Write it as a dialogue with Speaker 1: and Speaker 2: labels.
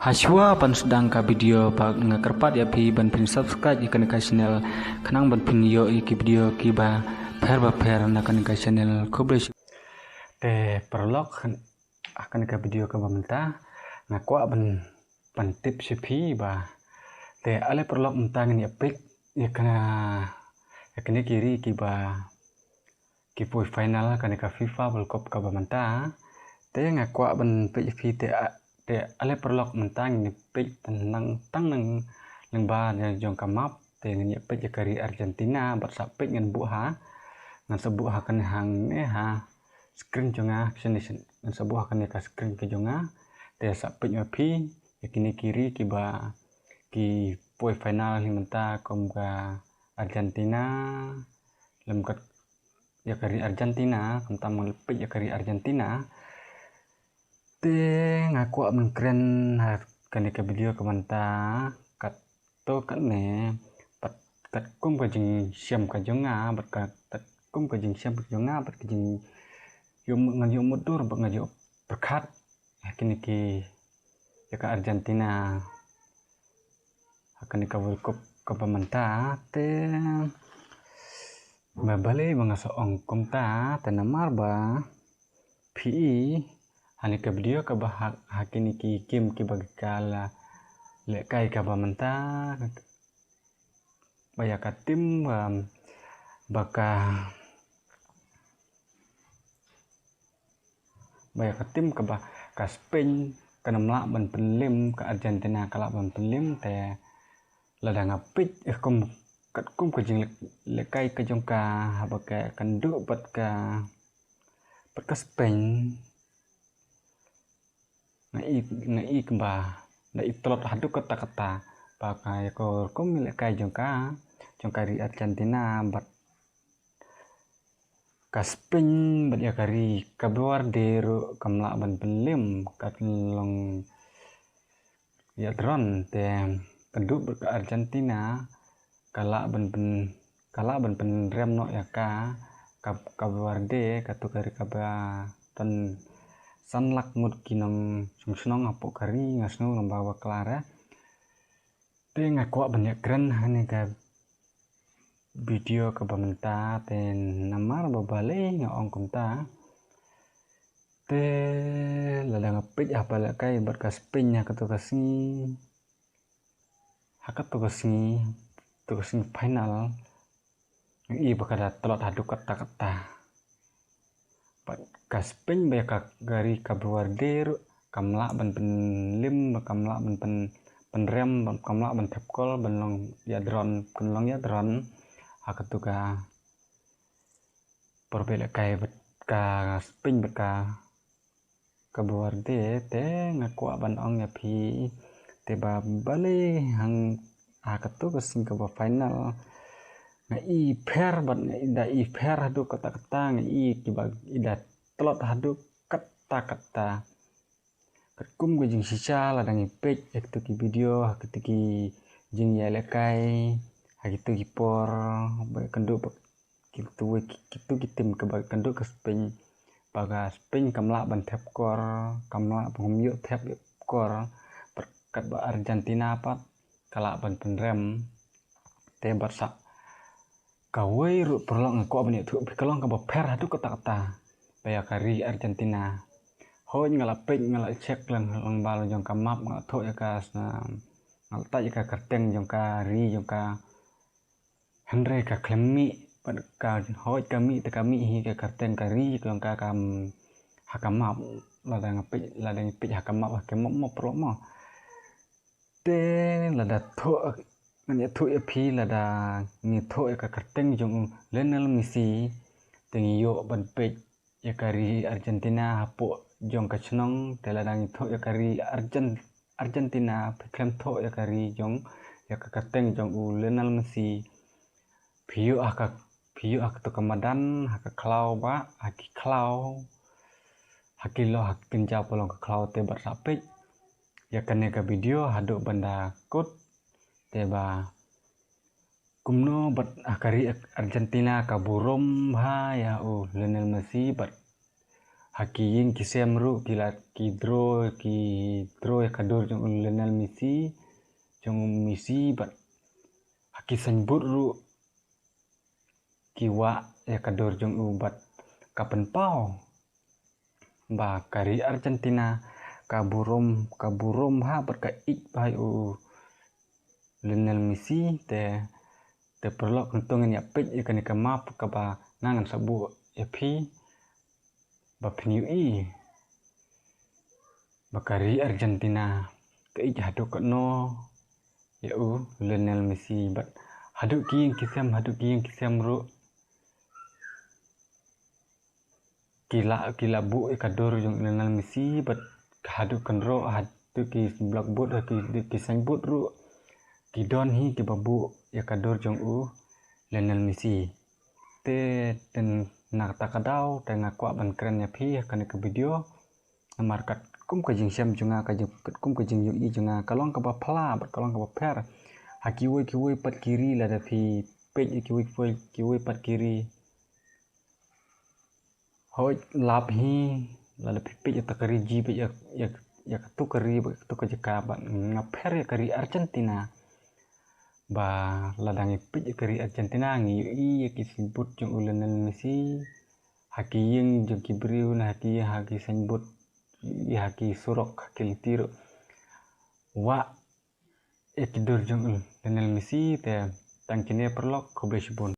Speaker 1: Haswa pan sedang ka video pak ngakerpat ya pi ban pin subscribe ikan ka channel kanang ban pin yo iki video ki ba per na kan ka channel kobles te perlok akan ka video ka bamenta ngakwa ban tip pi ba te ale perlok mentang ni pik ya kana ya kini kiri ki ba ki poi final kan ka FIFA World Cup ka bamenta te ngakwa ban pi te ale perlok mentang ni pik tenang nang ba jong kamap te ni pik kari Argentina bat pik ngan buha ngan sebuah kan hang ha screen jonga sini ngan sebuah kan ka screen ke jonga te pik pi yakini kiri ki ba ki poi final ni menta kom ka Argentina lemkat ya kari Argentina kentam pik ya kari Argentina te ngaku keren kan ke video komenta kat to kan ne pat kat kum ka jing siam ka jonga bat kat kum ka jing siam ka jonga bat ka jing yum ngan yum mudur bat ngan berkat kini ki ya ka Argentina akan ka World Cup ka pementa te babale bangasa ongkom ta namar ba pi hani ka video ka bahak hakini ki kim ki bagkala le kai ka bamenta baya ka tim baka baya ka tim ka ba ka Spain ka namla ban penlim ka Argentina kala ban penlim te lada ngapit kum kat kum ka jing le kai ka jong ka baka kandu bat ka Spain na i kemba na itlot hadu kata pakai ko milik kai jong kari Argentina bat ka Spain bat ya kari kabuar deru kamla ban penlim kat long ya dron te penduk ber ka Argentina kala ban pen rem no ya kabuar de katu kari kaba tan sanlak mud kinong sungsnong apok kari ngasno nombawa klara te ngakwa banyak keren hani ka video ka bamenta te namar babale ngaong kumta te lada ngapit apa la kai bar ka Spain nya katu kasni hakat tu kasni final i bakada telot hadu kata ka Spain baya ka gari kabuar der kamla ban penlim kamla ban penrem kamla ban tepkol ban long ya dron kenlong ya dron hakatu ka perbela kai ka Spain ka kabuar de te ngaku ban ong ya pi te ba bale hang hakatu ka sing ka final i per bat ida i per hadu kata i kibag ida telot hadu kata kum go jing sisa ladang ipek ektu ki video hakitu ki jing ya lekai hakitu ki por ba kendu kitu ki tim ke ba kendu ke Spain baga Spain kamla ban tep kor kamla pengumyo tep kor berkat ba Argentina pat kala ban penrem te barsa kawai ru perlong ko abni tu kalong ka per hadu kata baya kari Argentina ho ngalapik ngala cek lang bal jong ka map ngal tho ya ka ngal ta ya ka kerteng jong ka ri jong ka Henry ka klemi pad ka ho kami te kami hi ka kerteng ka ri jong ka kam hakamap ladang pik hakamap ke mo perlo mo te lada tho ngani thu ya pi lada ni tho ya ka kerteng jong Lionel Messi tengi yo ban pek ya kari Argentina hapo jong ka chnong te lada ni tho ya kari Argentina peklem tho ya kari jong ya ka kerteng jong Lionel Messi piu ak to kamadan haka klau ba haki klau hakilo hakin ja polong ka klau te bar sapek ya kane ka video hadu banda kut teba kumno bat akari Argentina kaburom ha ya Lionel Messi bat haki ying kisem ru kidro ya kadur jong Lionel Messi bat haki sanbut ru kiwa ya kadur jong bat kapen pau ba kari Argentina kaburom ha bat ka ik bai Lionel Messi te perlok kentongan ya pej ikan map ka ba nangan sabu ya pi ba pniu bakari Argentina ke ik hadu no ya Lionel Messi bat hadu kisem ru kila bu kadur jong Lionel Messi bat hadu kenro hadu ki blackboard ki sanbut ru kidon hi ki babu ya kadur jong Lionel Messi ten nak takadau te ngakwa ban keren ya pi kan ke video markat kum ka jing siam junga ka kum ka jing yu junga kalong ka ba phala bat kalong ka ba per kiwi pat kiri la da pi pej kiwi pat kiri hoi lap hi la da pi pej ta kari ji pe ya tu kari tu ka jaka ban ngaper ya kari Argentina ba ladang pej kari Argentina ngi ya kisibut jong Lionel Messi haki ying jong kibriu na haki sanbut ya haki surok haki litiro wa kidur jong Lionel Messi te tangkine perlok ko besbon